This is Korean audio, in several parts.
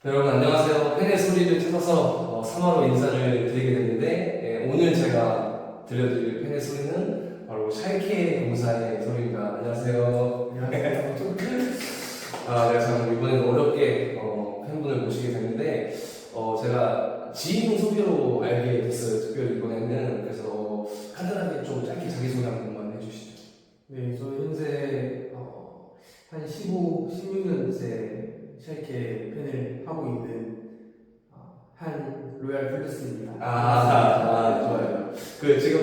네, 여러분 안녕하세요. 팬의 소리를 찾아서 3화로 인사를 드리게 됐는데 오늘 제가 들려드릴 팬의 소리는 바로 샬케 공사의 소리입니다. 안녕하세요. 안녕하세요. 네, 저는 이번에는 어렵게 팬분을 모시게 됐는데 제가 지인 소개로 알게 됐어요. 특별히 이번에는. 그래서 간단하게 좀 짧게 자기소개 한 번만 해주시죠. 네, 저 현재 한 16년째 샬케 팬을 하고 있는 한 로얄 블루스입니다. 좋아요. 지금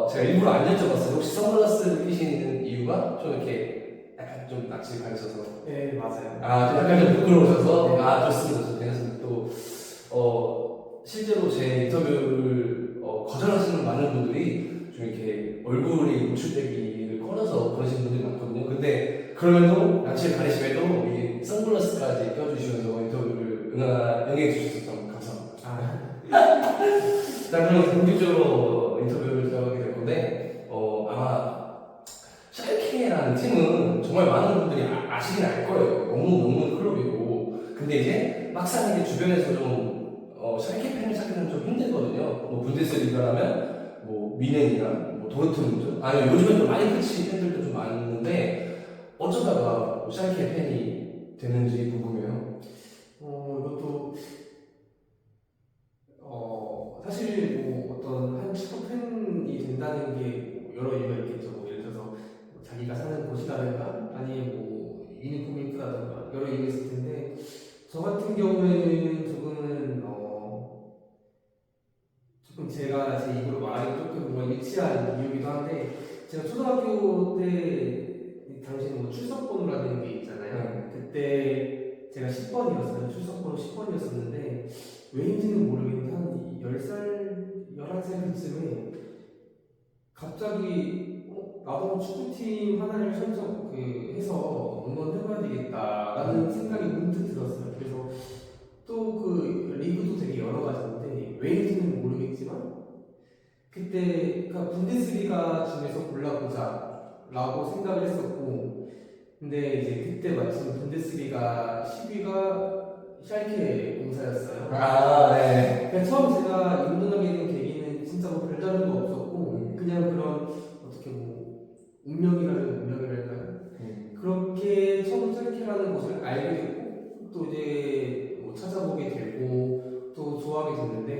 제가 일부러 안 여쭤봤어요. 혹시 선글라스를 끼시는 이유가 좀 이렇게 약간 좀 낯을 가리셔서. 네, 맞아요. 좀 약간 좀 부끄러우셔서. 네. 좋습니다. 괜찮습니다. 또 실제로 제 인터뷰를 거절하시는 많은 분들이 좀 이렇게 얼굴이 노출되기를 꺼려서 그러시는 분들이 많거든요. 근데 그럼에도 낯을 가리심에도 이 선글라스까지 껴주시면서 인터뷰를 응해 주셔서 좀 감사합니다. 자, 그럼 본격적으로 인터뷰를 들어가게 될 건데, 아마 샬케라는 팀은 정말 많은 분들이 아시긴 알 거예요. 너무 클럽이고. 근데 이제 막상 이제 주변에서 좀 샬케 팬을 찾기는 좀 힘들거든요. 뭐 분데스리가라면 뭐 미넨이나 뭐 도르트문트, 아니면 요즘엔 또 라이프치히 팬들도 좀 많은데 어쩌다가 샬케 팬이 되는지 궁금해요. 이것도 사실 뭐 어떤 한 축구 팬이 된다는 게뭐 여러 이유가 있겠죠. 뭐 예를 들어서 뭐 자기가 사는 곳이라든가 아니면 뭐 유니폼이 이쁘다든가 여러 이유가 있을 텐데 저 같은 경우에는 조금 제가 제 입으로 말하기 조금 뭔가 유치한 이유기도 한데 제가 초등학교 때 당시에 뭐 출석번호라는 게 있잖아요. 그때 제가 10번이었어요. 출석번호 10번이었었는데 왜인지는 모르겠는데 한 10살, 11살 그쯤에 갑자기 나도 축구팀 하나를 해서 응원해봐야 되겠다라는 생각이 문득 들었어요. 그래서 또 그 리그도 되게 여러 가지인데 왜인지는 모르겠지만 그때 그러니까 분데스리가 중에서 골라보자 라고 생각을 했었고 근데 이제 그때 마침 분데스리가 10위가 샬케 공사였어요. 네. 그러니까 처음 제가 입문하게 된 계기는 진짜 뭐 별다른 거 없었고 그냥 그런 어떻게 뭐 운명이랄까요? 그렇게 처음 샬케라는 것을 알게 됐고 또 이제 뭐 찾아보게 되고 또 좋아하게 됐는데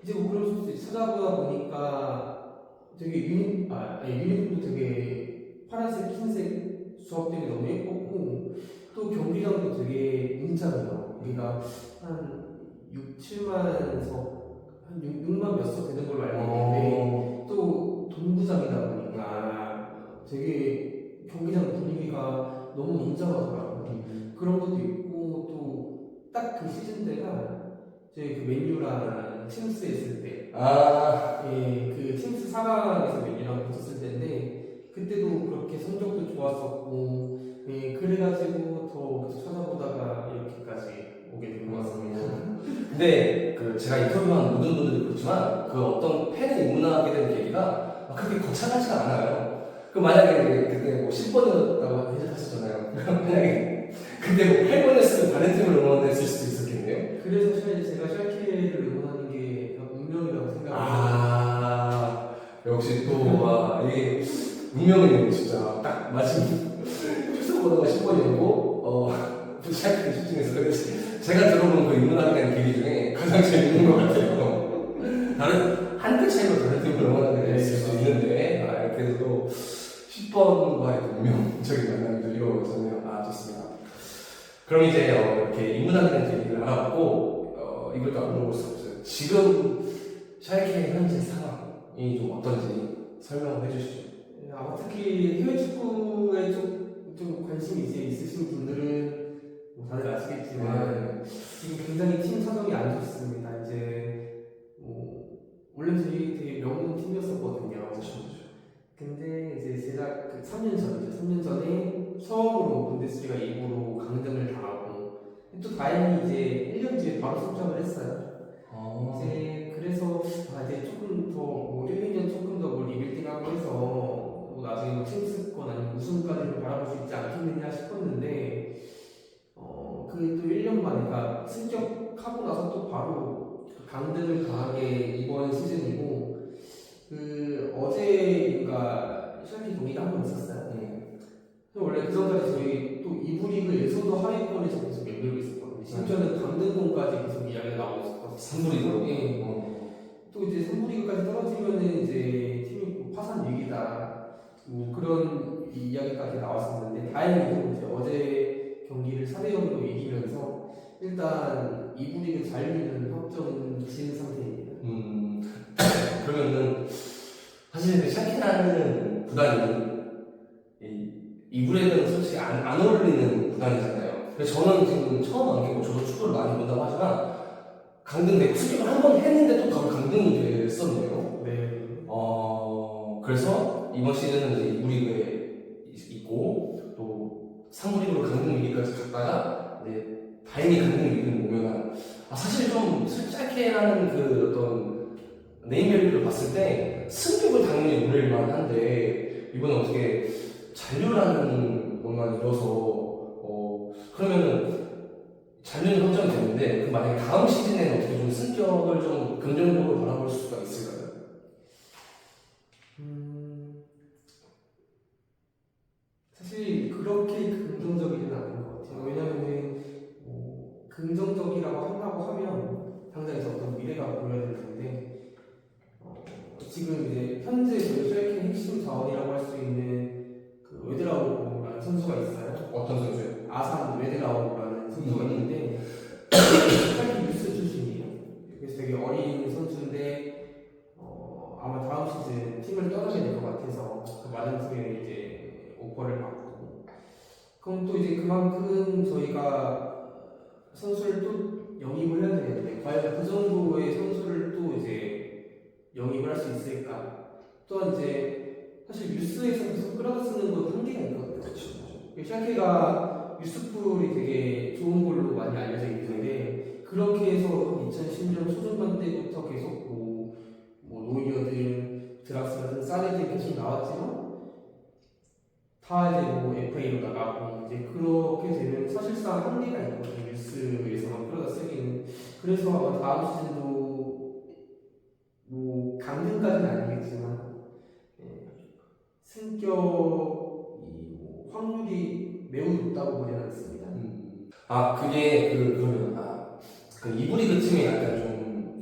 이제 뭐 그런 수 찾아보다 보니까 되게 유니폼도 되게 파란색, 흰색 조합들이 너무 예뻤고 또 경기장도 되게 웅장해요. 우리가 한 6, 7만 석, 한 6만 몇 석 되는 걸로 알고 있는데 또 동구장이다 보니까 되게 경기장 분위기가 너무 웅장하더라고요. 그런 것도 있고 또 딱 그 시즌 때가 저희 그 맨유랑 챔스 했을 때 그 챔스 4강에서 맨유랑 붙었을 때인데 그때도 그렇게 성적도 좋았었고 그래가지고 더 찾아보다가 이렇게까지 오게 된 것 같습니다. 근데 제가 인터뷰한 모든 분들이 그렇지만 그 어떤 팬에 입문하게 된 계기가 그렇게 거창하지가 않아요. 만약에 그때 뭐 10번이었다고 하셨잖아요. 만약에 그때 뭐 8번이었으면 다른 팀을 응원했을 수도 있었겠네요. 그래서 사실 제가 샬케를 응원하는 게 운명이라고 생각합니다. 역시 또 이게 운명이네요. 진짜 딱 마침 출석번호가 10번이었고 샬케를 집중해서 제가 들어본 그 입문하게 된 계기 중에 가장 재밌는 것 같아요. 한 끗 차이로 다른 팀을 응원하게 될 수도 있는데 이렇게 해서 10번과의 운명적인 만남이 이루어졌네요. 좋습니다. 그럼 이제 이렇게 입문하게 된 계기를 알아봤고 이걸 또 안 물어볼 수 없어요. 지금 샬케의 현재 상황이 좀 어떤지 설명을 해주시죠. 특히 해외 축구에 좀 관심이 이제 있으신 분들은 뭐 다들 아시겠지만 지금 굉장히 팀 사정이 안 좋습니다. 이제 뭐 원래 저희 되게 명문 팀이었었거든요. 근데 이제 제가 그 3년 전이죠. 3년 전에 처음으로 분데스리가 2부로 강등을 당하고 또 다행히 이제 1년 뒤에 바로 성장을 했어요. 이제 그래서 이제 조금 더뭐 1, 2년 조금 더뭐 리빌딩하고 해서 뭐 나중에 뭐 챔스권 아니면 우승까지를 바라볼 수 있지 않겠느냐 싶었는데 그 그 또 1년 만에 그러니까 승격하고 나서 또 바로 강등을 당하게 이번 시즌이고 그 어제가 샬케 경기가 한 번 있었어요. 원래 그 전까지 저희 또 2부 리그에서도 하위권에서 계속 연결고 있었거든요. 심지어는 강등권까지 계속 이야기가 나오고 있었거든요. 3부 리그로? 예. 또 이제 3부 리그까지 떨어지면은 이제 팀이 뭐 파산 위기다 뭐 그런 이야기까지 나왔었는데 다행히도 이제 어제 경기를 4대 0으로 이기면서 일단 2부 리그 잔류는 확정 지은 상태입니다. 그러면은 사실 그 샤키라는 구단이 이불에는 솔직히 안 어울리는 구단이잖아요. 그래서 저는 지금 처음 안 겪고 저도 축구를 많이 본다고 하지만 강등되고 수격을 한 번 했는데 또 바로 강등이 됐었네요. 네. 그래서 이번 시즌은 이제 2부 리그에 있고 또 3부 리그로 강등 위기까지 갔다가 이제 다행히 강등 위기를 오면 사실 좀 짧게라는 그 어떤 네임밸류를 봤을 때 승격을 당연히 노릴 만한데 이번에 어떻게 잔류라는 것만 이뤄서 그러면은 잔류는 확정이 됐는데 그 만약에 다음 시즌에는 어떻게 좀 승격을 좀 긍정적으로 바라볼 수가 있을까요? 사실 그렇게 긍정적이지는 않은 것 같아요. 왜냐면은 긍정적이라고 한다고 하면 당장 이제 어떤 미래가 보여야 될 텐데 지금 이제 현재 저희 셀케 핵심 자원이라고 할 수 있는 그 웨드라우라는 선수가 있어요. 어떤 선수요? 아산 웨드라우라는 선수가 있는데 셀케 유스 출신이에요. 그래서 되게 어린 선수인데 아마 다음 시즌 팀을 떠나게 될 것 같아서 그 많은 팀에 이제 오퍼를 받고 그럼 또 이제 그만큼 저희가 선수를 또 영입을 해야 되는데 과연 그 정도의 선수를 또 이제 영입을 할 수 있을까? 또한 이제 사실 뉴스에서 계속 끌어다 쓰는 건 한계가 있거든요. 샤케가 뉴스풀이 되게 좋은 걸로 많이 알려져 있는데 그렇게 해서 2010년 초중반 때부터 계속 뭐 노이어든 드락스라든 사네들 계속 나왔지만 다 이제 뭐 FA로 나가고 이제 그렇게 되면 사실상 한계가 있거든요. 뉴스에서만 끌어다 쓰기는. 그래서 아마 다음 시즌도 뭐 강등까지는 아니겠지만 승격이 뭐 확률이 매우 높다고 보지는 않습니다. 그게 그러면 그 2부 리그 팀이 약간 좀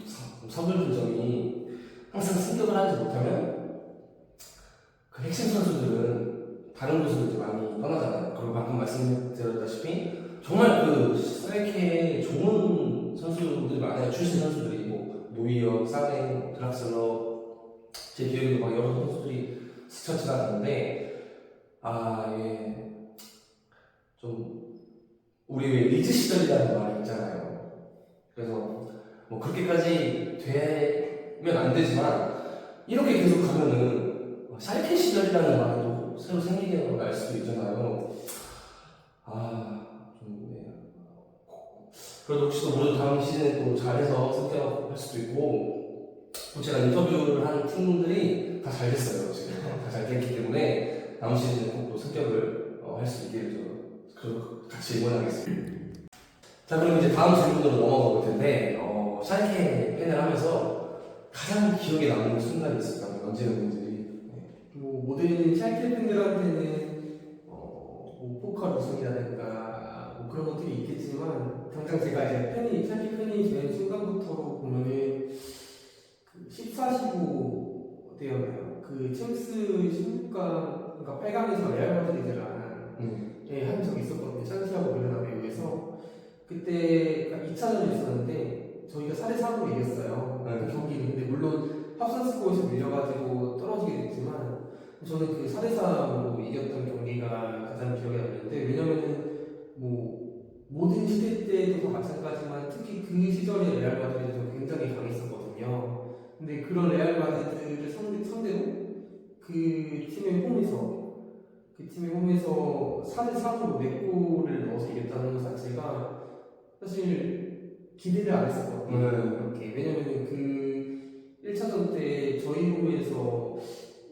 서글픈 점이 항상 승격을 하지 못하면 그 핵심 선수들은 다른 곳으로 이제 많이 떠나잖아요. 그리고 방금 말씀드렸다시피 정말 그 스트라이크에 좋은 선수들이 많아요. 출신 선수들이 뭐 노이어, 사네, 드락슬러 제 기억에도 막 여러 선수들이 스쳐 지나가는데 좀 우리 왜 리즈 시절이라는 말이 있잖아요. 그래서 뭐 그렇게까지 되면 안 되지만 이렇게 계속 가면은 샬케 시절이라는 말도 새로 생기게 날 수도 있잖아요. 그래도 혹시 또 모두 다음 시즌에 또 잘해서 승격할 수도 있고 또 제가 인터뷰를 한 팀들이 다 잘 됐어요. 지금 다 잘 됐기 때문에 다음 시즌에 꼭 또 승격을 할 수 있게 같이 응원하겠습니다. 자, 그럼 이제 다음 질문으로 넘어가 볼 텐데 샬케 팬을 하면서 가장 기억에 남는 순간이 있을까요? 언제였는지. 뭐 모든 샬케 팬들한테는 뭐 포컬 우승이라든가 뭐 그런 것들이 있겠지만 당장 제가 이제 샬케 팬이 된 순간부터 보면은 그 14-15 때였나요? 그 챔스 16강 그러니까 8강에서 레알 마드리드랑 한 적이 있었거든요. 산티아고 베르나베우에서 그때 2차전이 있었는데 저희가 4대3으로 이겼어요. 그 경기는. 근데 물론 합산스코어에서 밀려가지고 떨어지게 됐지만 저는 그 4대3으로 이겼던 경기가 가장 기억에 남는데 왜냐면은 뭐 모든 시대 때도 다 마찬가지지만 특히 그 시절에 레알 마드리드도 굉장히 강했었거든요. 근데 그런 레알 마드리드를 상대로 그 팀의 홈에서 4대3으로 4골을 넣어서 이겼다는 것 자체가 사실 기대를 안 했었거든요. 그렇게. 왜냐면은 그 1차전 때 저희 홈에서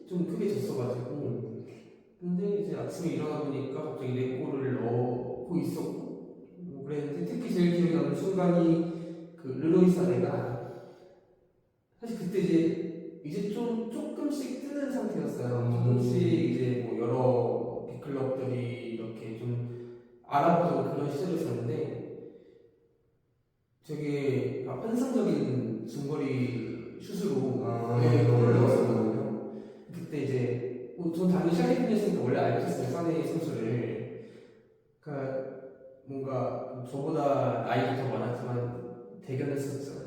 좀 크게 졌어가지고 근데 이제 아침에 일어나 보니까 갑자기 4골을 넣고 있었고 그랬는데 특히 제일 기억에 남는 순간이 그 르노이 사네가 사실 그때 이제 좀 조금씩 뜨는 상태였어요. 조금씩 이제 뭐 여러 빅클럽들이 이렇게 좀 알아보던 그런 시절이었었는데 되게 환상적인 중거리 슛으로 골을 넣었었거든요. 그때 이제 전 당연히 샤이픈이었으니까 원래 알고 있었어요. 사네 선수를. 그러니까 뭔가 저보다 나이가 더 많았지만 대견했었죠.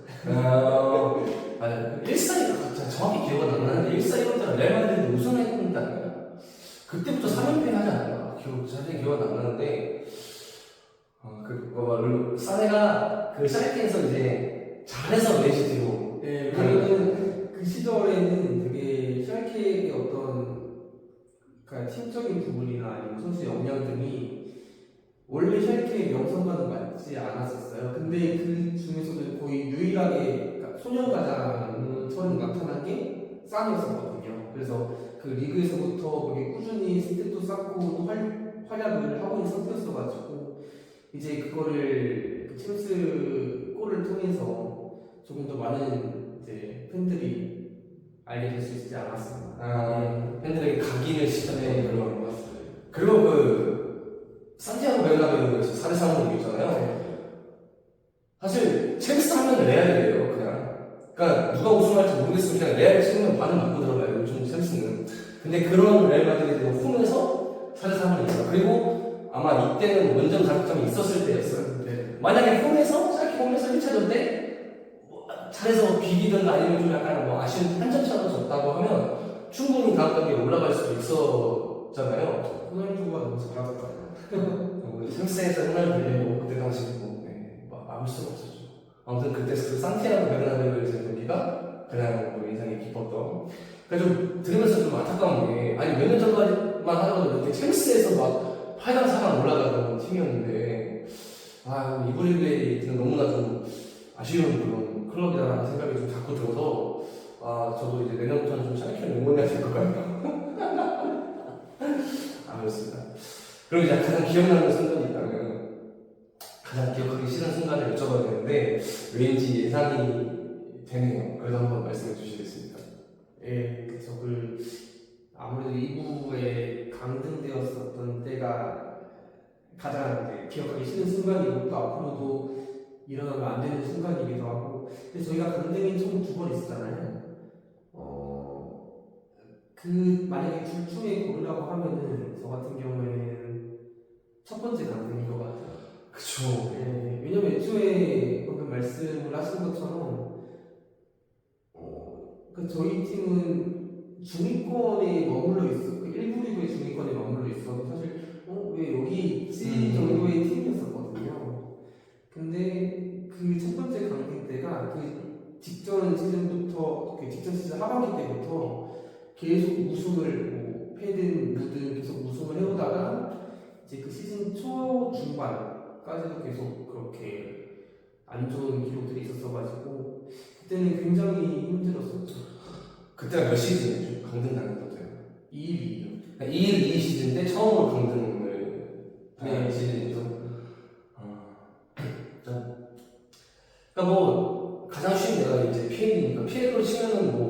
맞아요. 1사 제가 정확히 기억은 안 나는데 1사1때 레알 마드리드 우승했다니까. 그때부터 3연패 하지 않았나? 자세히 기억은 안 나는데 사네가 그 샤이케에서 이제 잘해서 맨시티로. 네, 왜냐면 그 시절에는 되게 샬케의 어떤 그러니까 팀적인 부분이나 아니면 선수 역량 등이 원래 샬케의 명성과는 맞지 않았었어요. 근데 그 중에서도 거의 유일하게 그러니까 소년가장처럼 나타난 게 쌍이었었거든요. 그래서 그 리그에서부터 그게 꾸준히 스탯도 쌓고 또 활약을 하고 있는 상태였어가지고 이제 그거를 그 챔스 골을 통해서 조금 더 많은 이제 팬들이 알게 될 수 있지 않았습니다. 팬들에게 각인을 시켰던 그런. 것 같습니다. 그리고 산티아고 베르나베우에서 4대3으로 이겼잖아요. 사실 챔스 하면 레알이에요, 그냥. 그러니까 누가 우승할지 모르겠으면 그냥 레알 찍으면 반은 맞고 들어가요, 요즘 챔스는. 근데 그런 레알 마드리드 홈에서 4대3을 이겼어요. 그리고 아마 이때는 원정 자득점이 있었을 때였어요. 만약에 홈에서 1차전 때 잘해서 비기든가 아니면 좀 약간 뭐 아쉬운 한 점차로 졌다고 하면 충분히 다음 단계에 올라갈 수도 있었잖아요. 호날두가 너무 잘하더라고요. 챔스에서 호날두고 그때 당시 막을 수가 없었죠. 아무튼 그때 그 산티아고 베르나베우에서 경기가 그냥 인상이 깊었던. 그래서 좀 들으면서 좀 안타까운 게 아니 몇 년 전까지만 하더라도 이렇게 챔스에서 막 8강 4강 올라가던 팀이었는데 이번 리그에 너무나 좀 아쉬운 그런 클럽이다라는 생각이 좀 자꾸 들어서 저도 이제 내년부터는 좀 샤이키를 응원해야 될 것 같아요. 그렇습니다. 그리고 이제 가장 기억나는 순간이 있다면 가장 기억하기 싫은 순간을 여쭤봐야 되는데 왠지 예상이 되네요. 그래서 한번 말씀해 주시겠습니까? 예, 그쵸. 아무래도 2부에 강등되었었던 때가 가장 이제 기억하기 싫은 순간이고 또 앞으로도 일어나면 안 되는 순간이기도 하고. 근데 저희가 강등이 총 2번 있었잖아요. 만약에 둘 중에 고르라고 하면은 저 같은 경우에는 첫 번째 강등인 것 같아요. 그쵸. 네, 왜냐면 애초에 방금 말씀을 하신 것처럼 저희 팀은 중위권에 머물러 있어. 1부 리그의 중위권에 머물러 있어. 사실 왜 여기 있지 정도의 팀이었었거든요. 근데 그 첫 번째 강등 때가 그 직전 시즌부터 직전 시즌 하반기 때부터 계속 우승을 패든 무든 계속 우승을 해오다가 이제 그 시즌 초 중반까지도 계속 그렇게 안 좋은 기록들이 있었어가지고 그때는 굉장히 힘들었었죠. 그때가 몇 시즌이죠? 강등 당했던 때요? 2일 2 시즌 때 처음으로 강등을 당한 시즌이죠. 그러니까 가장 쉬운 내가 이제 PL이니까 PL로 치면은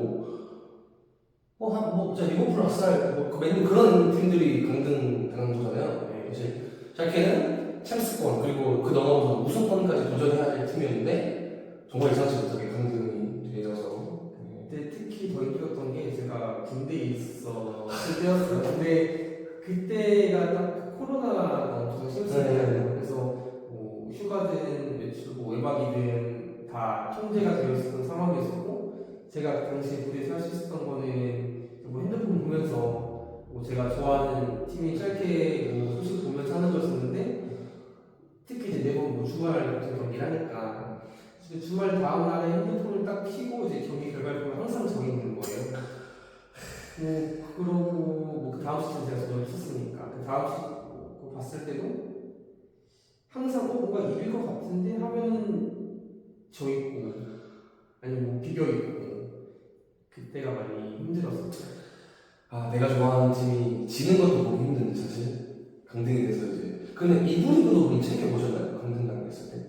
자 리버풀, 아스날, 맨유 그런 팀들이 강등 당한 거잖아요. 사실 샬케는 챔스권 그리고 그 넘어서 우승권까지 도전해야 할 팀이었는데 정말 예상치 못하게 강등이 되어서. 근데 특히 더 힘들었던 게 제가 군대에 있었을 때였어요. 근데 그때가 딱 코로나가 엄청 심했어요. 그래서 휴가든 외출, 외박이든 다 통제가 되어 있었던 상황이었고 제가 그 당시에 무대에서 할 수 있었던 거는 핸드폰 보면서 제가 좋아하는 팀인 샬케 소식 보면서 하는 거였었는데 특히 이제 매번 주말 같은 경기를 하니까 주말 다음 날에 핸드폰을 딱 켜고 이제 경기 결과를 보면 항상 저기 있는 거예요. 그러고 그 다음 시즌 제가 저번에 했었으니까 그 다음 시즌 봤을 때도 항상 뭔가 이길 것 같은데 하면 저 있고 아니면 비겨 있고 그때가 많이 힘들었었죠. 내가 좋아하는 팀이 지는 것도 보기 힘든데 사실 강등이 돼서 이제. 근데 이부 리그도 그럼 챙겨보셨나요? 강등 당일? 있을 때?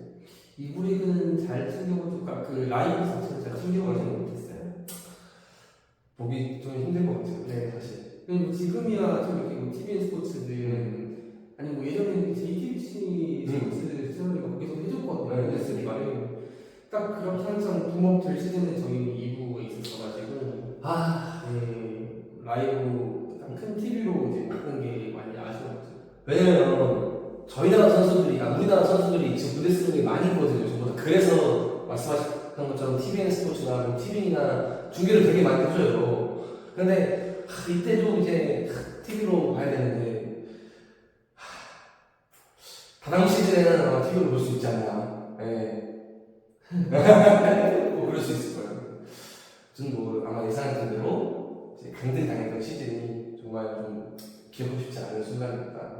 이부 리그는 잘 챙겨보지, 그러니까 그 라이브 자체는 잘 챙겨보지 못했어요. 보기 좀 힘들 것 같아요. 네, 사실. 그리고 지금이야 좀 이렇게 뭐 TVN 스포츠들 아니 뭐 예전에는 JTBC 스포츠 채널이 거기서 해줬거든요. 네. 그랬으니 말이에요. 딱 그렇게 한창 붐업 될 시즌에 저희는 2부에 있었어가지고 라이브 큰 TV로 이제 못 본 게 많이 아쉬웠죠. 왜냐면 저희 나라 선수들이, 우리나라 선수들이 지금 무대 쓰는 게 많이 있거든요. 저보다. 그래서 말씀하셨던 것처럼 TVN 스포츠나 TV나 중계를 되게 많이 해줘요. 근데 이때도 이제 TV로 봐야 되는데 다다음 시즌에는 아마 TV로 볼 수 있지 않나. 뭐 그럴 수 있을 거예요. 저는 뭐 아마 예상했던 대로 이제 강등 당했던 시즌이 정말 좀 기억하고 싶지 않은 순간이었다.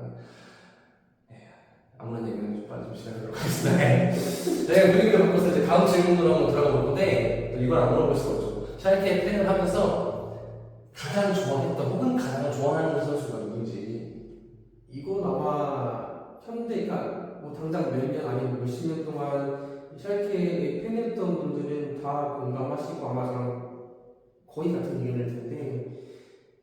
아무런 얘기는 좀 빨리 좀 시작하도록 하겠습니다. 저희가 분위기를 바꿔서 이제 다음 질문으로 한번 들어가 볼 건데 이걸 안 물어볼 수가 없죠. 샬케 팬을 하면서 가장 좋아했던 혹은 가장 좋아하는 선수가 누군지. 이건 아마 현대가 뭐 당장 몇 년 아니면 몇십 년 동안 샬케에 팬했던 분들은 다 공감하시고 아마 저랑 거의 같은 의견일 텐데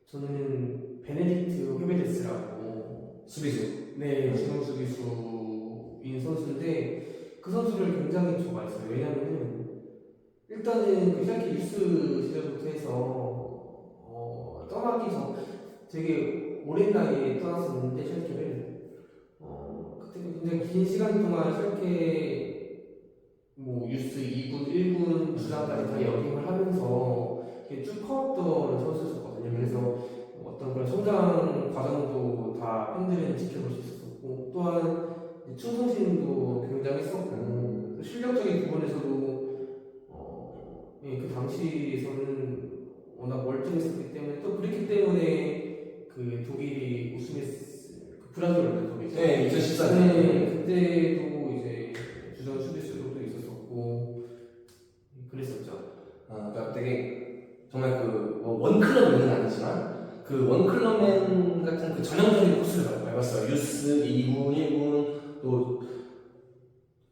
저는 베네딕트 헤베데스라고 수비수. 네, 중앙 수비수인 선수인데 그 선수를 굉장히 좋아했어요. 왜냐면은 일단은 그 샬케 유스 시절부터 해서 떠나기 전 되게 오랜 나이에 떠났었는데 샬케를 그때 굉장히 긴 시간 동안 샬케 뭐 유스 2군, 1군 주장까지 다 역임을 하면서 이렇게 쭉 커왔던 선수였거든요. 그래서 어떤 그런 성장 과정도 다 팬들은 지켜볼 수 있었고 또한 충성심도 굉장했었고 실력적인 부분에서도 그 당시에서는 워낙 멀쩡했었기 때문에 또 그렇기 때문에 그 독일이 그 브라질 월드컵이죠. 네, 2014년. 그때도 이제 주전 수비수도 있었었고 그랬었죠. 그러니까 되게 정말 그뭐 원클럽맨은 아니지만 그 원클럽맨 같은 그 전형적인 코스를 밟았어요. 유스 2군, 1군 또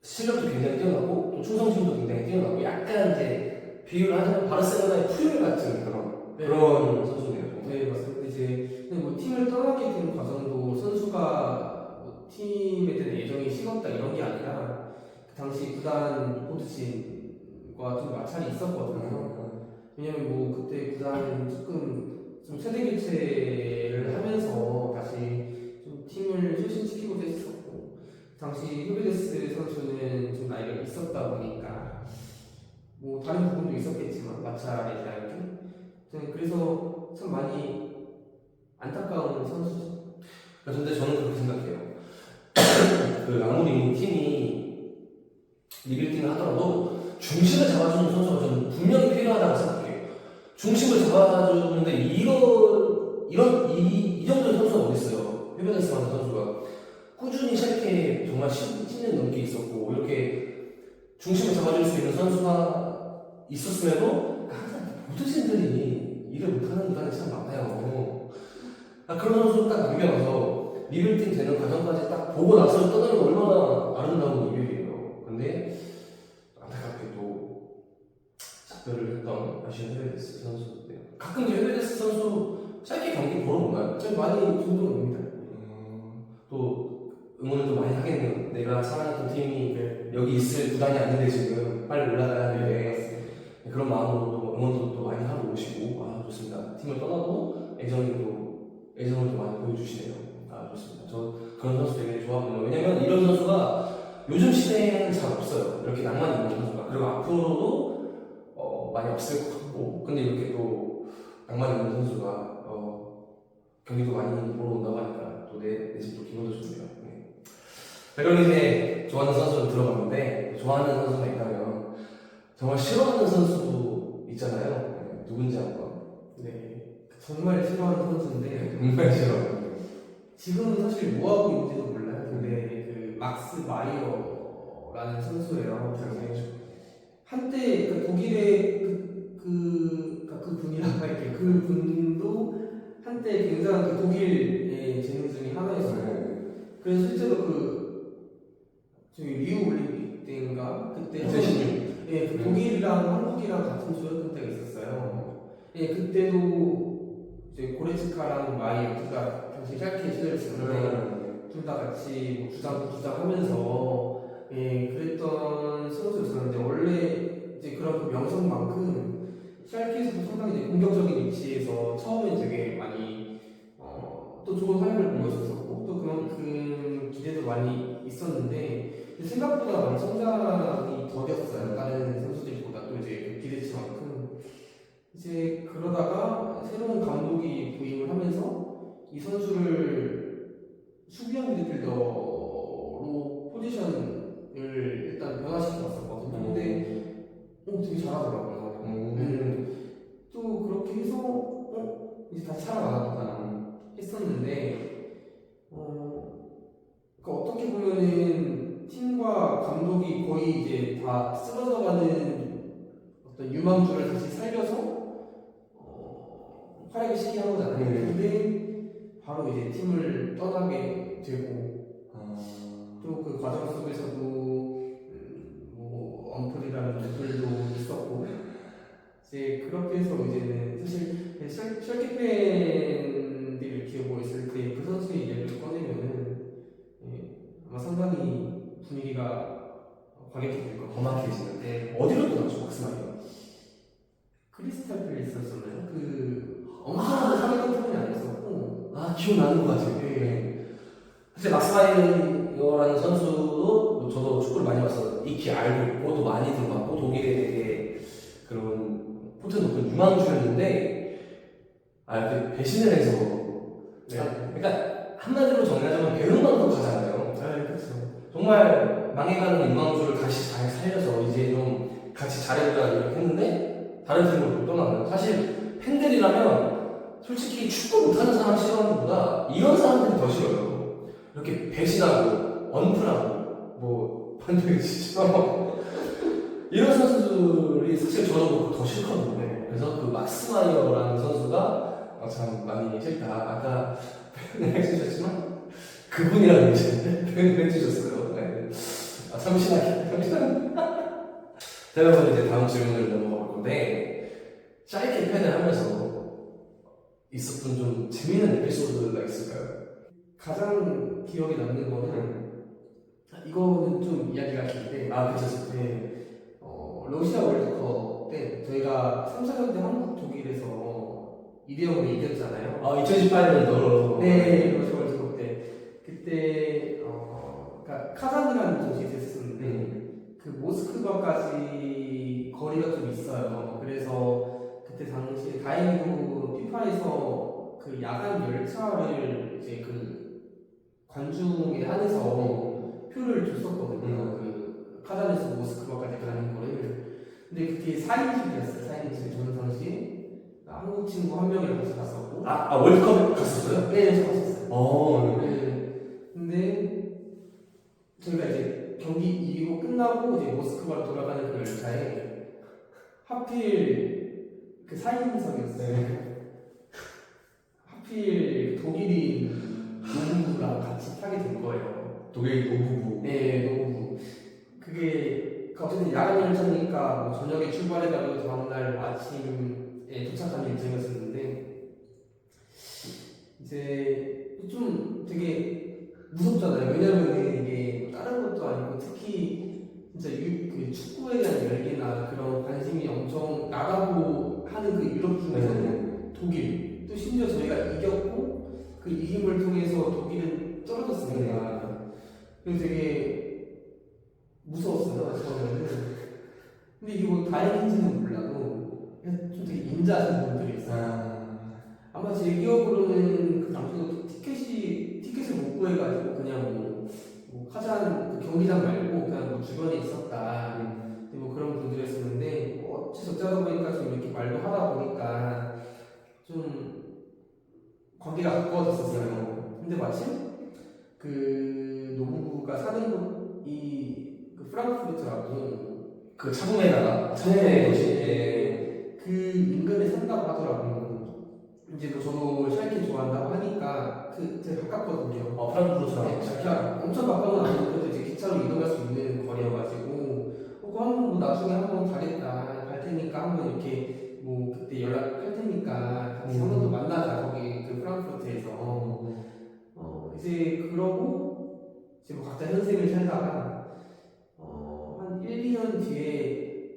실력도 굉장히 뛰어나고 또 충성심도 굉장히 뛰어나고 약간 이제 비유를 하자면 바르셀로나의 푸율 같은 그런 선수네요. 네, 맞습니다. 이제 근데 뭐 팀을 떠나게 된 과정도 선수가 뭐 팀에 대한 애정이 식었다 이런 게 아니라 그 당시 구단 코치진과 좀 마찰이 있었거든요. 왜냐면 뭐 그때 구단은 조금 좀 세대 교체를 하면서 다시 좀 팀을 쇄신시키고도 했었고 당시 히베데스 선수는 좀 나이가 있었다 보니까 뭐 다른 부분도 있었겠지만 마찰에 대한 게 저는 그래서 참 많이 안타까운 선수죠. 근데 저는 그렇게 생각해요. 그 아무리 팀이 리빌딩을 하더라도 중심을 잡아주는 선수가 저는 분명히 필요하다고 생각해요. 중심을 잡아주는데 이 정도의 선수가 어디 있어요? 헤베데스 같은 선수가 꾸준히 샬케에 정말 10년 넘게 있었고 이렇게 중심을 잡아줄 수 있는 선수가 있었음에도 항상 보트진들이 일을 못하는 기간이 참 많아요. 그런 선수를 딱 남겨놔서 리빌딩 되는 과정까지 딱 보고 나서 떠나는 거 얼마나 아름다운 일이에요. 근데 안타깝게 또 작별을 했던 아시안 헤베데스 선수인데요. 가끔 이제 헤베데스 선수 짧게 경기 보러 오나요? 좀 많이 종종 옵니다. 또 응원을 또 많이 하겠네요. 내가 사랑했던 팀이 여기 있을 구단이 아닌데 지금 빨리 올라가야 되는데 그런 마음으로 또 응원도 또 많이 하러 오시고 좋습니다. 팀을 떠나도 애정을 또 많이 보여주시네요. 좋습니다. 저 그런 선수 되게 좋아하거든요. 왜냐면 이런 선수가 요즘 시대에는 잘 없어요. 이렇게 낭만 있는 선수가. 그리고 앞으로도 많이 없을 것 같고 근데 이렇게 또 낭만 있는 선수가 경기도 많이 보러 온다고 하니까 또 내 집도 기분도 좋네요. 자, 그럼 이제 좋아하는 선수로 들어갔는데 좋아하는 선수가 있다면 정말 싫어하는 선수도 있잖아요. 누군지 한번. 네, 정말 싫어하는 선수인데 정말 싫어요. 지금은 사실 뭐 하고 있는지도 몰라요. 근데 그 막스 마이어라는 선수예요. 한때 그 독일의 그 분이라고 할게 그 분도 한때 굉장한 그 독일의 재능 중에 하나였어요. 그래서 실제로 그 저희 리우 올림픽 때인가 그때 2016. 예, 그 독일이랑 한국이랑 같은 조였던 때가 있었어요. 예, 그때도 이제 고레츠카랑 마이어 둘다 당시 샬케 시절이었는데 둘 다 같이 뭐 주장하면서 예, 그랬던 선수였었는데 원래 이제 그런 그 명성만큼 샬케에서도 상당히 이제 공격적인 위치에서 처음엔 되게 많이 또 좋은 활약을 보여줬었고 또 그만큼 기대도 많이 있었는데 생각보다 많이 성장이 더뎠어요. 다른 선수들보다 또 이제 그 기대치만큼 이제 그러다가 새로운 감독이 부임을 하면서 이 선수를 수비형 미드필더로 포지션을 일단 변화시켜 왔었거든요. 근데 되게 잘하더라고요. 또 그렇게 해서 이제 다시 살아나나 보다 했었는데 그러니까 어떻게 보면은 팀과 감독이 거의 이제 다 쓰러져가는 어떤 유망주를 다시 살려서 활약을 시키게 한 거잖아요. 근데 바로 이제 팀을 떠나게 되고 또 그 과정 속에서도 뭐 언플이라는 댓글도 있었고 이제 그렇게 해서 이제는 사실 셜케 팬들이 이렇게 모였을 때 그 선수의 예를 꺼내면은 아마 상당히 분위기가 과격해질 것 같아요. 험악해지는. 네. 어디로 떠났죠, 막스마이어? 크리스탈 팰리스였었나요? 그 엄청난 상위권 팀이 아니었었고 기억나는 것 같아요. 네. 사실 막스마이어라는 선수도 저도 축구를 많이 봤어요. 익히 알고 있고 또 많이 들어봤고 독일에 되게 그런 포트 높은 유망주였는데 이렇게 배신을 해서 그러니까 한마디로 정리하자면 배은망덕 하잖아요. 그렇죠. 정말 망해가는 유망주를 다시 잘 살려서 이제 좀 같이 잘해보자 이렇게 했는데 다른 팀으로 떠나는 사실 팬들이라면 솔직히 축구 못하는 사람 싫어하는 것보다 이런 사람들이 더 싫어요. 이렇게 배신하고 언플하고 뭐 반대로 진짜 이런 선수들이 사실 저도 그렇고 더 싫거든요. 그래서 그 막스마이어라는 선수가 참 많이 싫다. 아까 표현을 해주셨지만 그분이라는 표현을 해주셨어요. 네. 참신하게. 제가 그럼 이제 다음 질문을 넘어가 볼 건데 짧게 팬을 하면서 있었던 좀 재미있는 에피소드가 있을까요? 가장 기억에 남는 거는 이거는 좀 이야기가 긴데 그쵸. 네. 러시아 월드컵 때 저희가 3, 4년 때 한국 독일에서 2대0으로 이겼잖아요. 2018년도. 네, 러시아 월드컵 때 그때 그러니까 카잔이라는 도시에 있었는데 그 모스크바까지 거리가 좀 있어요. 그래서 그때 당시에 다행히도 피파에서 그 야간 열차를 이제 그 관중에 한해서 표를 줬었거든요. 그 카잔에서 모스크바까지 가는 거를. 근데 그게 4인실이었어요. 4인실. 저는 당시에 한국 친구 한 명이랑 같이 갔었고. 월드컵 갔었어요? 네, 저 갔었어요. 네. 네. 근데 저희가 이제 경기 이기고 끝나고 이제 모스크바로 돌아가는 그 열차에 하필 그 4인석이었어요. 하필 독일인 노부부랑 같이 타게 된 거예요. 독일 노부부. 네, 노부부. 그게 어쨌든 야간 열차니까 뭐 저녁에 출발해가지고 다음날 아침에 도착하는 일정이었었는데 이제 좀 되게 무섭잖아요. 왜냐면은 이게 다른 것도 아니고 특히 진짜 그 축구에 대한 열기나 그런 관심이 엄청 나가고 하는 그 유럽 중에서는 독일 또 심지어 저희가 이겼고 그 이김을 통해서 독일은 떨어졌습니다. 그래서 되게 무서웠어요 처음에는. 근데 이게 뭐 다행인지는 몰라도 좀 되게 인자하신 분들이 있어요. 아마 제 기억으로는 그 당시도 티켓을 못 구해가지고 그냥 뭐 카잔 그 경기장 말고 그냥 뭐 주변에 있었다. 뭐 그런 분들이었었는데 어쩌다 보니까 좀 이렇게 말도 하다 보니까 좀 관계가 가까워졌었어요. 근데 마침 그 노부부가 사는 곳이 그 프랑크푸르트라고 그 차분의 나라. 차분의 도시. 그 인근에 산다고 하더라고요. 이제 뭐 저도 샬케 좋아한다고 하니까 제가 가깝거든요. 프랑크푸르트랑. 네, 엄청 가까운 건 아니고 그래도 이제 기차로 이동할 수 있는 거리여가지고 한번 뭐 나중에 한번 가겠다 갈 테니까 한번 이렇게 뭐 그때 연락할 테니까 같이 한번 또 만나자 거기 그 프랑크푸르트에서 이제 그러고 이제 뭐 각자 현생을 살다가 한 1, 2년 뒤에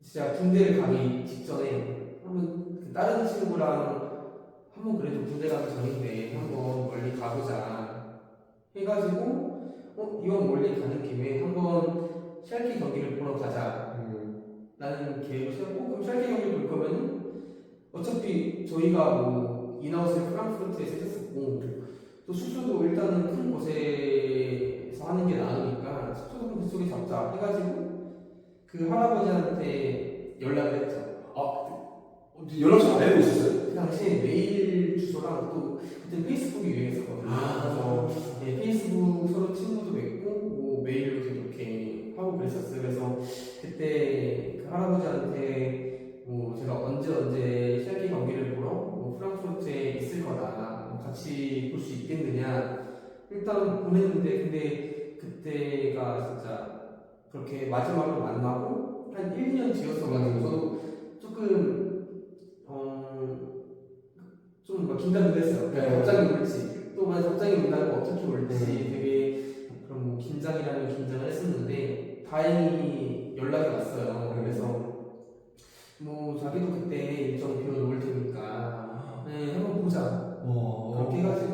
진짜 군대를 가기 직전에 한번 그 다른 친구랑 한번 그래도 군대 가기 전인데 한번 멀리 가보자 해가지고 이왕 멀리 가는 김에 한번 샬케 경기를 보러 가자 라는 계획을 세우고 그럼 샬케 경기 볼 거면은 어차피 저희가 뭐 인하우스를 프랑크푸르트에 세웠었고 또 숙소도 일단은 큰 곳에서 하는 게 나으니까 숙소도 그쪽에 잡자 해가지고 그 할아버지한테 연락을 했죠. 연락처 안 알고 있었어요? 그 당시에 메일 주소랑 또 그때 페이스북이 유행했었거든요. 그래서 페이스북 서로 친구도 맺고 뭐 메일로도 이렇게 하고 그랬었어요. 그래서 그때 그 할아버지한테 뭐 제가 언제 샬케 경기를 보러 뭐 프랑크푸르트에 있을 거다 뭐 같이 볼 수 있겠느냐 일단 보냈는데 근데 그때가 진짜 그렇게 마지막으로 만나고 한 1년 뒤였어가지고 저도 조금 좀 막 긴장도 했어요. 갑자기 올지 또 만약 갑자기 온다고 어떻게 올지 되게 그런 뭐 긴장이라는 긴장을 했었는데 다행히 연락이 왔어요. 그래서 뭐 자기도 그때 일정 비워놓을 테니까 한번 보자. 그렇게 해가지고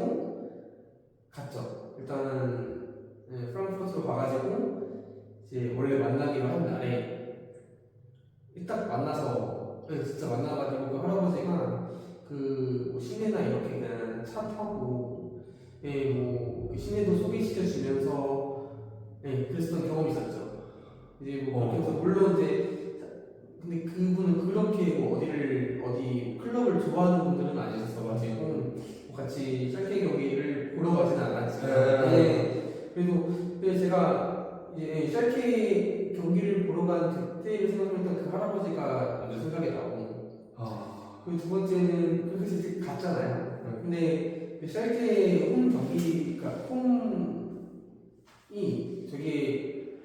갔죠. 일단은 프랑크푸르트로 가가지고 이제 원래 만나기로 한 날에 딱 만나서 진짜 만나가지고 그 할아버지가 그뭐 시내나 이렇게 그냥 차 타고 뭐그 시내도 소개시켜 주면서 그랬었던 경험이 있었죠. 이제 뭐 그렇게 해서 물론 이제 근데 그분은 그렇게 뭐 어디 클럽을 좋아하는 분들은 아니셨어가지고 뭐 같이 샬케 경기를 보러 가지는 않았지만 그래도 제가 이제 샬케 경기를 보러 간 그때를 생각했던 그 할아버지가 먼저 생각이 나고 그리고 두 번째는 그렇게 해서 갔잖아요. 근데 샬케 홈 경기가 홈이 되게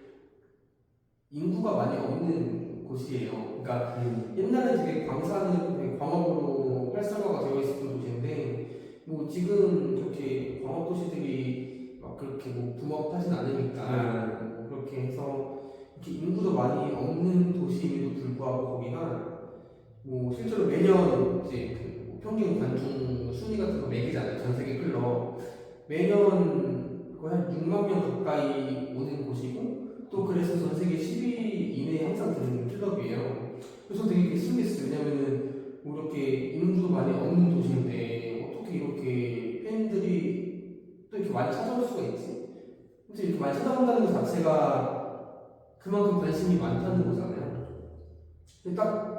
인구가 많이 없는 곳이에요. 그러니까 옛날에 되게 광산은 되게 광업으로 활성화가 되어 있었던 도시인데 뭐 지금 그렇게 광업 도시들이 막 그렇게 뭐 붐업하진 않으니까 뭐 그렇게 해서 이렇게 인구도 많이 없는 도시임에도 불구하고 거기가 뭐 실제로 매년 이제 그 평균 관중 순위 같은 거 매기잖아요. 전 세계 클럽 매년 거의 한 6만 명 가까이 오는 곳이고 또 그래서 전 세계 10위 이내에 항상 드는 클럽이에요. 그래서 되게 신기했어요. 왜냐면은 뭐 이렇게 인구도 많이 없는 도시인데 어떻게 이렇게 팬들이 또 이렇게 많이 찾아올 수가 있지? 근데 이렇게 많이 찾아온다는 것 자체가 그만큼 관심이 많다는 거잖아요. 근데 딱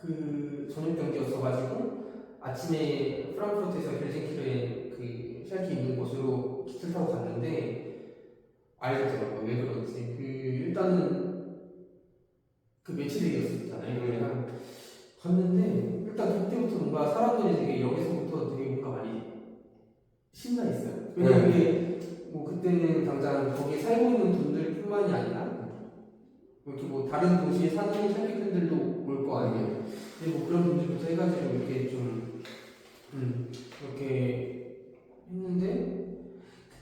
그 저녁 경기였어가지고 아침에 프랑크푸르트에서 헬싱키르에 그 샬케 있는 곳으로 기차를 타고 갔는데 알겠더라고요. 왜 그런지. 일단은 그 며칠이었었잖아요. 일요일에 갔는데 일단 그때부터 뭔가 사람들이 되게 여기서부터 되게 뭔가 많이 신나 있어요. 왜냐면 이게 뭐 그때는 당장 거기에 살고 있는 분들뿐만이 아니라 이렇게 뭐 다른 도시에 사는 샬케 팬들도 올 거 아니에요. 근데 뭐 그런 분들부터 해가지고 이렇게 좀 이렇게 했는데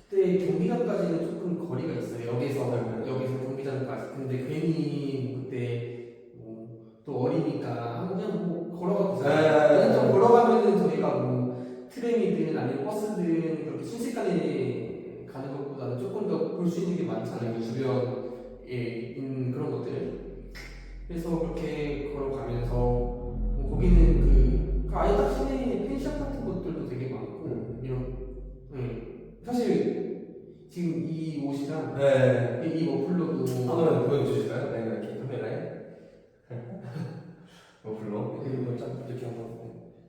그때 경기장까지는 조금 거리가 있어요. 여기서 경기장까지. 근데 괜히 그때 또 어리니까 그냥 뭐 걸어가도 그냥 좀 걸어가면은 저희가 뭐 트램이든 아니면 버스든 그렇게 순식간에 가는 것보다는 조금 더 볼 수 있는 게 많잖아요. 그 주변에 있는 그런 것들. 그래서 그렇게 걸어가면서 거기는 그 아예 딱 시내에 펜션 같은 것들도 되게 많고 이런 사실 지금 이 옷이랑 이 머플러도 한번 보여주실까요? 이렇게 카메라에 머플러 이렇게 한번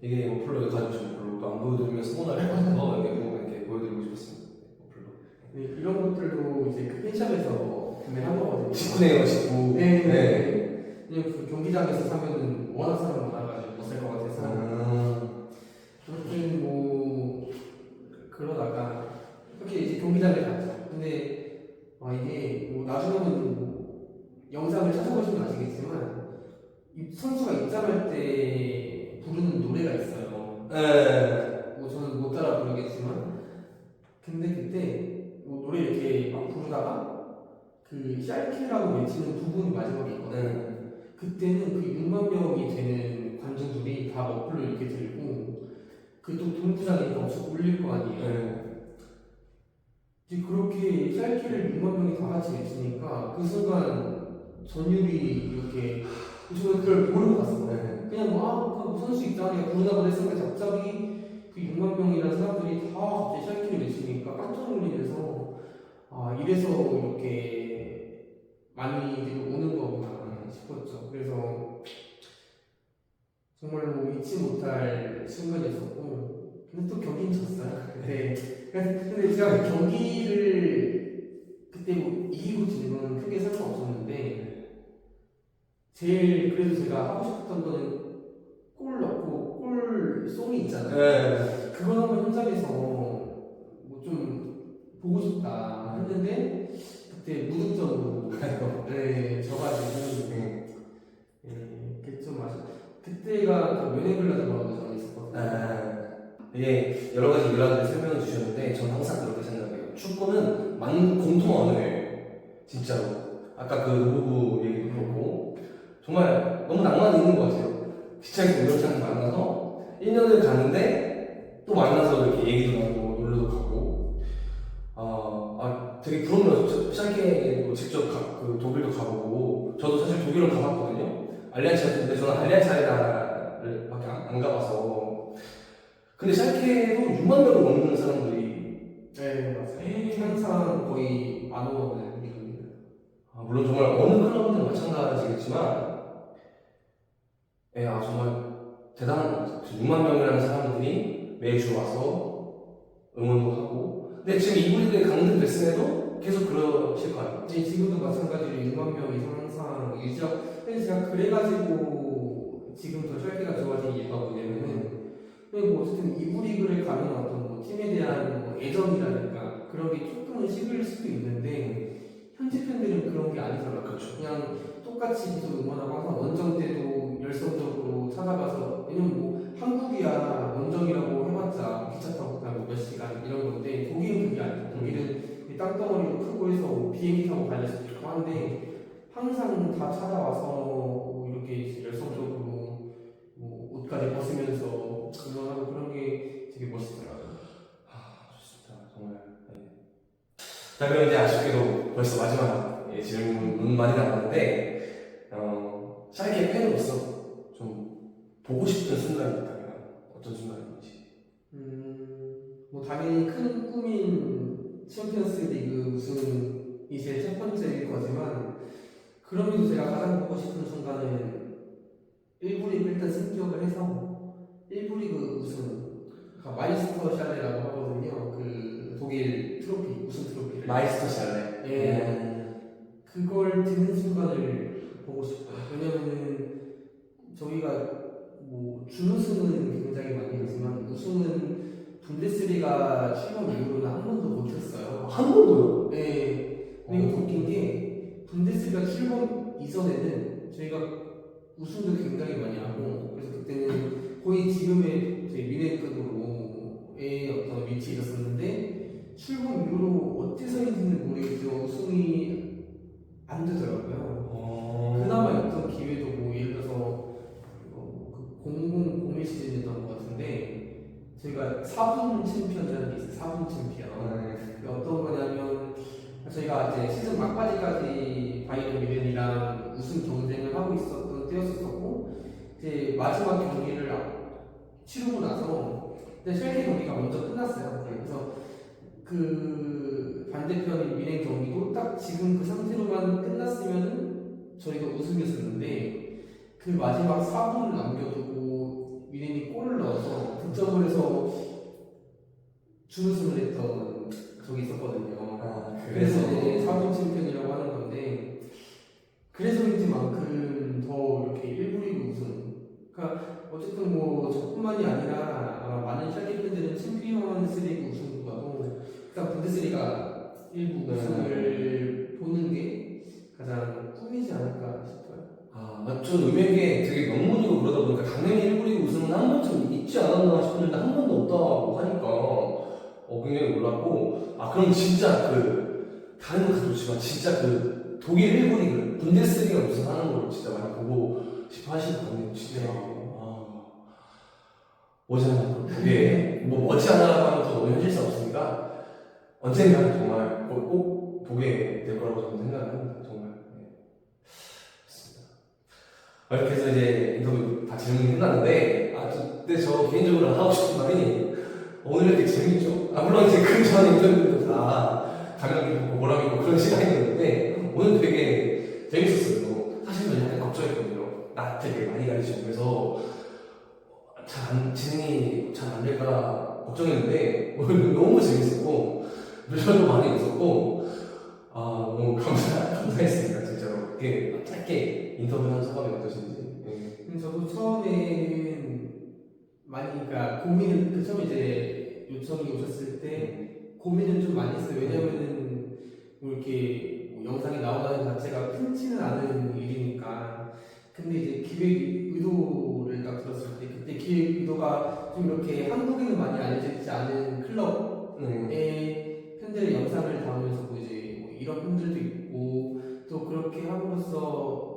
이게 머플러 가지고 머플러 안 보여드리면 서운할 것 같아서 이렇게 보여드리고 싶었습니다. 머플러 이런 것들도 이제 그 펜션에서 구매한 거거든요. 19네요 19 그냥 그 경기장에서 사면은 워낙 사람 많아가지고 못 살 것 같아서 아무튼 뭐 그러다가 이렇게 이제 경기장에 갔죠. 근데 이게 들어보시면 아시겠지만 이 선수가 입장할 때 부르는 노래가 있어요. 네. 뭐 저는 못 따라 부르겠지만 근데 그때 뭐 노래 이렇게 막 부르다가 그 샬케라고 외치는 부분이 마지막에 있거든요. 네. 그때는 그 6만 명이 되는 관중들이 다 머플러 이렇게 들고 그 또 동부장이니까 엄청 울릴 거 아니에요. 네. 이제 그렇게 샬케를 6만 명이 다 같이 외치니까 그 순간 전율이 이렇게 저는 그걸 모르고 갔어요. 네. 그냥 뭐 선수 입장에 부르나 보다 했는데 갑자기 그 6만 명이라는 사람들이 다 갑자기 샬케를 외치니까 깜짝 놀라면서 아 이래서 이렇게 많이들 오는 거구나 싶었죠. 그래서 정말로 잊지 못할 순간이었었고 근데 또 경기는 졌어요. 근데 제가 그 경기를 그때 뭐 이기고 지는 건 크게 상관없었는데 제일 그래도 제가 하고 싶었던 거는 골 넣고 골 송이 있잖아요. 네. 그거 한번 현장에서 뭐 좀 보고 싶다 했는데 그때 무득점으로 네, 져가지고 그게 좀 아쉽. 그때가 그 웨네블라드라고 저는 있었거든요. 이게 여러 가지 일화들을 설명해 주셨는데 저는 항상 그렇게 생각해요. 축구는 공통 언어예요. 진짜로. 아까 그 노부부 얘기도 그렇고 정말 너무 낭만이 있는 것 같아요. 기차에서 우연찮게 만나서 1년을 가는데 또 만나서 이렇게 얘기도 나누고 놀러도 가고 되게 부럽네요. 샬케도 직접 그 독일도 가보고 저도 사실 독일을 가봤거든요. 알리안츠였는데 저는 알리안츠 아레나를 밖에 안 가봐서 근데 샬케도 6만 명을 넘는 사람들이 네 맞아요. 항상 거의 만 원을 이룹니다. 물론 정말 어느 클럽이든 마찬가지겠지만 정말 대단한 것 같아요. 6만 명이라는 사람들이 매주 와서 응원도 하고 근데 지금 이분들이 강등됐음에도 계속 그러실 거 아니에요? 네, 지금도 마찬가지로 6만 명 이상 항상 유지하고 근데 제가 그래가지고 지금 더 샬케가 좋아진 이유가 뭐냐면은 뭐 어쨌든 이부 리그를 가면 어떤 뭐 팀에 대한 뭐 애정이라든가 그런 게 조금은 식을 수도 있는데 현지 팬들은 그런 게 아니잖아요. 그렇죠. 그냥 똑같이 계속 응원하고 항상 원정 때도 열성적으로 찾아가서 왜냐면 뭐 한국이야 원정이라고 해봤자 기차 타고 가면 몇 시간 이런 건데 독일은 그게 아니에요. 독일은 땅덩어리도 크고 해서 뭐 비행기 타고 가야 수 있고 한데 항상 다 찾아와서 뭐 이렇게 열성적으로 뭐 옷까지 벗으면서 응원하고 그런 게 되게 멋있더라고요. 좋습니다. 정말. 자, 그럼 이제 아쉽게도 벌써 마지막 질문 많이 남았는데 샬케 팬으로서 좀 보고 싶은 순간이 있다면 어떤 순간인지? 뭐 당연히 큰 꿈인 챔피언스 리그 우승이 제 첫 번째일 거지만 그럼에도 제가 가장 보고 싶은 순간은 1부 리그 일단 승격을 해서 1부 리그 우승 그러니까 마이스터 샬레라고 하거든요. 그 독일 트로피 우승 트로피를 마이스터 샬레. 그걸 듣는 순간을 보고 싶어요. 왜냐면은 저희가 뭐 준우승은 굉장히 많이 했지만 우승은 분데스리가 출범 이후로는 한 번도 못했어요. 한 번도요? 네. 근데 이거 웃긴 게 분데스리가 출범 이전에는 저희가 우승도 굉장히 많이 하고 그래서 그때는 거의 지금의 미네급으로의 어떤 위치에 있었었는데 출범 이후로 어째서인지는 모르겠지만 우승이 안 되더라고요. 그나마 있던 기회도 뭐 예를 들어서 그 0001 시즌이었던 것 같은데 저희가 4분 챔피언이라는 게 있어요. 4분 챔피언. 그게 어떤 거냐면 저희가 이제 시즌 막바지까지 바이에른 뮌헨이랑 우승 경쟁을 하고 있었던 때였었고 이제 마지막 경기를 치르고 나서 샬케 경기가 먼저 끝났어요. 그래서 그 반대편인 뮌헨 경기도 딱 지금 그 상태로만 끝났으면은 저희가 우승이었었는데 그 마지막 4분을 남겨두고 뮌헨이 골을 넣어서 득점을 해서 준우승을 했던 적이 있었거든요. 그래서 이제 4분 챔피언이라고 하는 건데 그래서인지만큼 더 이렇게 1부 리그 우승 그러니까 어쨌든 뭐 저뿐만이 아니라 아마 많은 샬케 팬들은 챔피언스 리그 우승보다도 일단 분데스리가 1부 우승을 보는 게 가장 꿈이지 않을까 싶어요. 전 의미하게 되게 명문이고 그러다 보니까 당연히 1부 리그 우승은 한 번쯤 있지 않았나 싶었는데 한 번도 없다고 하니까 굉장히 놀랐고 그럼 진짜 다른 것도 좋지만 진짜 독일 1부 리그 분데스리가 우승하는 걸 진짜 많이 보고 싶어 하시는 것 같네요 진짜. 오지만 그게 머지않아 하면 또 너무 현실성 없으니까 언젠가는 정말 꼭 보게 될 거라고 저는 생각합니다. 정말. 이렇게 해서 이제 인터뷰 다 진행이 끝났는데, 근데 저 개인적으로 하고 싶은 말이, 오늘 이렇게 재밌죠? 물론 이제 그 전 인터뷰도 다 감명 깊고 보람 있고 그런 시간이었는데, 오늘 되게 재밌었어요. 사실 저는 약간 걱정했거든요. 나 되게 많이 가르치고 그래서, 진행이 잘 안 될까 걱정했는데, 오늘 너무 재밌었고, 저도 많이 웃었고, 너무 감사했습니다, 진짜로. 이렇게 짧게 인터뷰한 소감이 어떠신지. 근데 저도 처음에는 많이 고민을 처음에 이제 요청이 오셨을 때 고민을 좀 많이 했어요. 왜냐면은 이렇게 영상이 나오다는 자체가 흔치는 않은 일이니까. 근데 이제 기획 의도를 딱 들었을 때 그때 기획 의도가 좀 이렇게 한국에는 많이 알려져 있지 않은 클럽의 팬들의 영상을 담으면서 이제 이런 팬들도 있고 또 그렇게 함으로써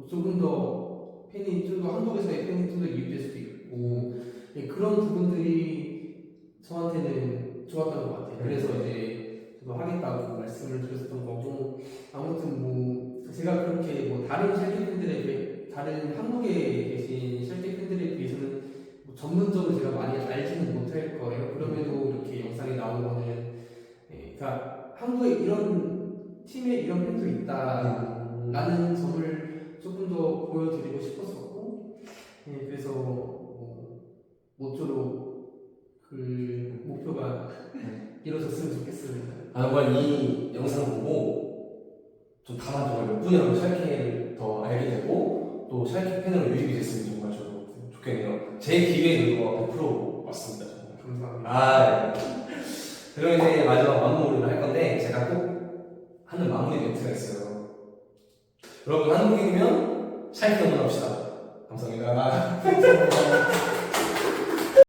조금 더 좀 더 한국에서의 팬이 좀 더 유입될 수도 있고 그런 부분들이 저한테는 좋았던 것 같아요. 그래서 이제 저도 하겠다고 말씀을 드렸던 거고 아무튼 제가 그렇게 다른 샬케 팬들에 비해 다른 한국에 계신 샬케 팬들에 비해서는 전문적으로 제가 많이 알지는 못할 거예요. 그럼에도 이렇게 영상이 나온 거는 그러니까 한국에 이런 팀에 이런 팬도 있다라는 점을 조금 더 보여드리고 싶었었고, 그래서 모쪼록 그 목표가 이루어졌으면 좋겠습니다. 정말 이 영상 보고 좀 다만 정말 몇 분이라도 샬케를 더 알게 되고 또 샬케 팬으로 유입이 됐으면 정말 저도 좋겠네요. 제 기획 의도가 100% 맞습니다. 감사합니다. 그럼 이제 마지막 마무리를 할 건데 제가 꼭 하는 마무리 멘트가 있어요. 여러분 한국인이면 샬케 응원합시다. 감사합니다. 감사합니다.